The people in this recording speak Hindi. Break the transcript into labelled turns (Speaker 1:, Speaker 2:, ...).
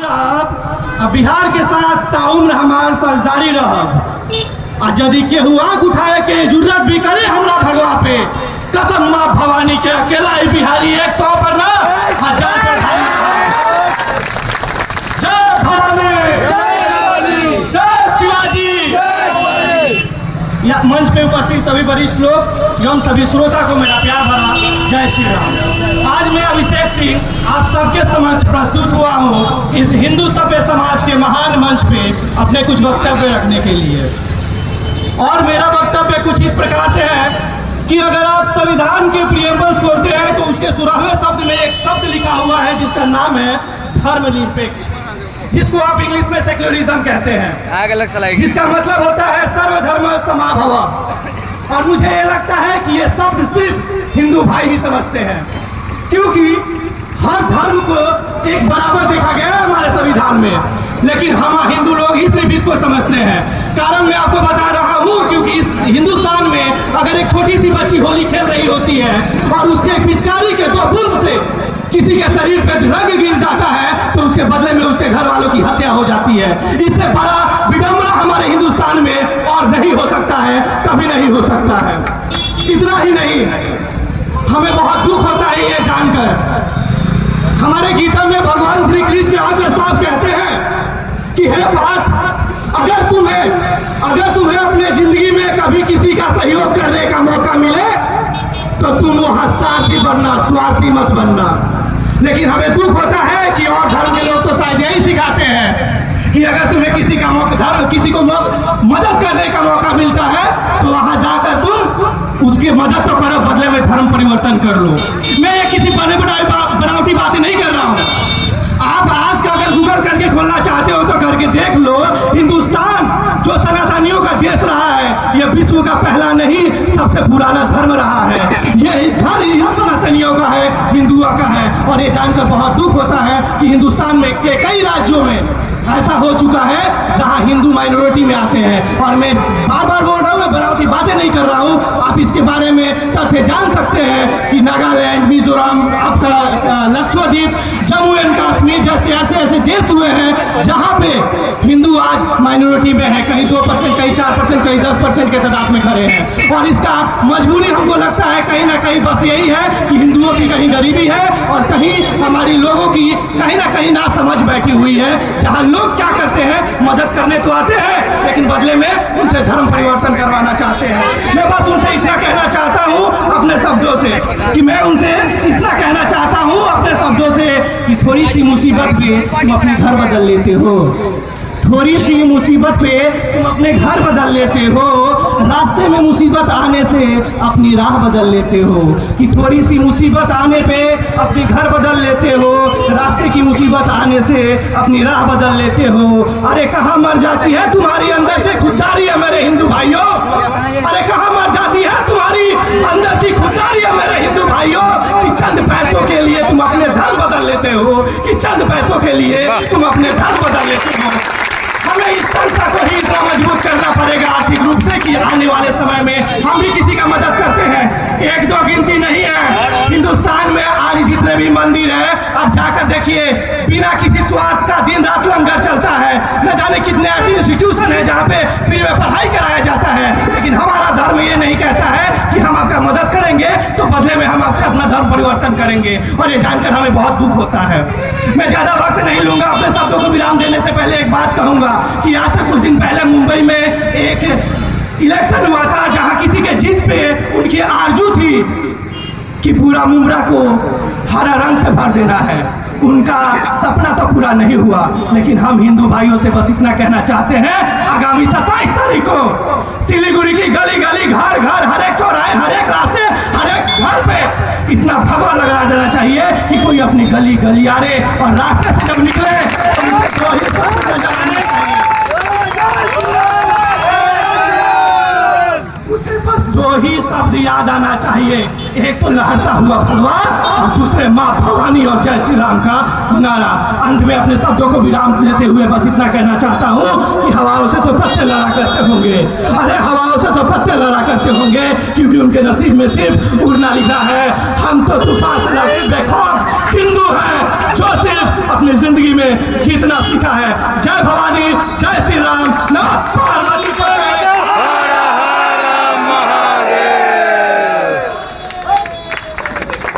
Speaker 1: बिहार के साथ ताउम्र हमार साझेदारी रहब आ यदि केहू आँख उठाए के जरूरत भी करे हमरा भगवा पे कसम माँ भवानी के अकेला ही बिहारी 100 पर ना 1000 पर जय भवानी जय शिवाजी। या मंच पे उपस्थित सभी वरिष्ठ लोग एवं सभी श्रोता को मेरा प्यार भरा जय श्री राम। आज मैं अभिषेक सिंह आप सबके समक्ष प्रस्तुत हुआ हूँ इस हिंदू सभ्य समाज के महान मंच पे अपने कुछ वक्तव्य रखने के लिए। और मेरा वक्तव्य कुछ इस प्रकार से है कि अगर आप संविधान के प्रियम्बल्स खोलते हैं तो उसके 16वें शब्द में एक शब्द लिखा हुआ है जिसका नाम है धर्मनिरपेक्ष, जिसको आप इंग्लिश में सेक्युलरिज्म कहते हैं, जिसका मतलब होता है सर्वधर्म समाभव। और मुझे ये लगता है कि ये शब्द सिर्फ हिंदू भाई ही समझते हैं, क्योंकि हर धर्म को एक बराबर देखा गया है हमारे संविधान में, लेकिन हम हिंदू लोग ही सिर्फ इसको समझते हैं। कारण मैं आपको बता रहा हूँ, क्योंकि इस हिंदुस्तान में अगर एक छोटी सी बच्ची होली खेल रही होती है और उसके पिचकारी के 2 बूंद से किसी के शरीर पे रंग गिर जाता है तो उसके बदले में उसके घर वालों की हत्या हो जाती है। इससे बड़ा विडंबना हमारे हिंदुस्तान में और नहीं हो सकता है, कभी नहीं हो सकता है। इतना ही नहीं, हमें बहुत दुख होता है ये जानकर, हमारे गीता में भगवान श्री कृष्ण आकर साफ कहते हैं कि हे पार्थ, अगर तुम्हें अपने जिंदगी में कभी किसी का सहयोग करने का मौका मिले तो तुम वहां स्वार्थी बनना, स्वार्थी मत बनना। लेकिन हमें दुख होता है कि और धर्म के लोग तो शायद यही सिखाते हैं कि अगर तुम्हें किसी को मदद करने का मौका मिलता है तो वहां जाकर तुम उसकी मदद तो करो, बदले में धर्म परिवर्तन कर लो। मैं ये किसी बनावटी बातें नहीं कर रहा हूँ। आप आज का अगर गूगल करके खोलना चाहते हो तो करके देख लो, हिंदुस्तान जो सनातनियों का देश रहा है, ये विश्व का पहला नहीं सबसे पुराना धर्म रहा है। ये घर ही सनातनियों का है, हिंदुओं का है। और ये जानकर बहुत दुख होता है कि हिंदुस्तान में के कई राज्यों में ऐसा हो चुका है जहां हिंदू माइनॉरिटी में आते हैं। और मैं बार बार बोल रहा हूँ, मैं बनावटी बातें नहीं कर रहा हूँ। आप इसके बारे में तथ्य जान सकते हैं कि नागालैंड, मिजोरम, आपका लक्षद्वीप, जम्मू एंड कश्मीर जैसे ऐसे देश हुए हैं जहां पे हिंदू आज माइनॉरिटी में है, कहीं 2%, कहीं 4%, कहीं 10% के तादाद में खड़े हैं। और इसका मजबूरी हमको लगता है कहीं ना कहीं बस यही है कि हिंदुओं की कहीं गरीबी है और कहीं हमारी लोगों की कहीं ना कहीं ना समझ बैठी हुई है, जहां लोग क्या करते हैं, मदद करने तो आते हैं लेकिन बदले में उनसे धर्म परिवर्तन करवाना चाहते हैं। मैं बस उनसे इतना कहना चाहता हूं अपने शब्दों से कि कि थोड़ी सी मुसीबत पे तुम अपने घर बदल लेते हो, थोड़ी सी मुसीबत पे तुम अपने घर बदल लेते हो, रास्ते में मुसीबत आने से अपनी राह बदल लेते हो। कि थोड़ी सी मुसीबत आने पे अपनी घर बदल लेते हो, रास्ते की मुसीबत आने से अपनी राह बदल लेते हो। अरे कहाँ मर जाती है तुम्हारी अंदर की खुददारी है मेरे हिंदू भाइयों, अरे कहाँ मर जाती है तुम्हारी अंदर की खुददारी है मेरे हिंदू भाइयों, कि चंद पैसों के लिए तुम अपने धर्म बदल लेते हो, कि चंद पैसों के लिए तुम अपने धर्म बदल लेते हो। हमें इस संस्था को ही इतना मजबूत करना पड़ेगा आर्थिक रूप से कि आने वाले समय में हम भी किसी का मदद करते हैं। 1-2 गिनती नहीं है, हिंदुस्तान में आज जितने भी मंदिर है आप जाकर देखिए, बिना किसी स्वार्थ का दिन रात लंगर चलता है। न जाने कितने ऐसे इंस्टीट्यूशन है जहाँ पे फ्री में पढ़ाई कराया जाता है, लेकिन हमारा धर्म ये नहीं कहता है कि हम आपका मदद करेंगे तो बदले में हम आपसे अपना धर्म परिवर्तन करेंगे। और ये जानकर हमें बहुत दुख होता है। मैं ज़्यादा वक्त नहीं लूँगा, अपने शब्दों को विराम देने से पहले एक बात कहूँगा कि आज से कुछ दिन पहले मुंबई में एक इलेक्शन हुआ था जहां किसी के जीत पे उनकी आरजू थी कि पूरा मुंबरा को हरा रंग से भर देना है। उनका सपना तो पूरा नहीं हुआ, लेकिन हम हिंदू भाइयों से बस इतना कहना चाहते हैं, आगामी 27 तारीख को सिलीगुड़ी की गली गली, घर घर, हर एक चौराहे, हर एक रास्ते, हर एक घर पे इतना भगवा लगा देना चाहिए कि कोई अपनी गली गलियारे और रास्ते से जब निकले उसे बस 2 ही शब्द याद बजाना चाहिए। एक तो लहरता हुआ भगवा और दूसरे माँ भवानी और जय श्री राम का नारा। अंत में अपने शब्दों को विराम देते हुए बस इतना कहना चाहता हूँ कि हवाओं से तो पत्ते लड़ा करते होंगे, अरे हवाओं से तो पत्ते लड़ा करते होंगे, क्योंकि उनके नसीब में सिर्फ उड़ना लिखा है। हम तो तूफान से लड़ते बेखौफ हिंदू हैं जो सिर्फ अपनी जिंदगी में जीतना सीखा है। जय भवानी।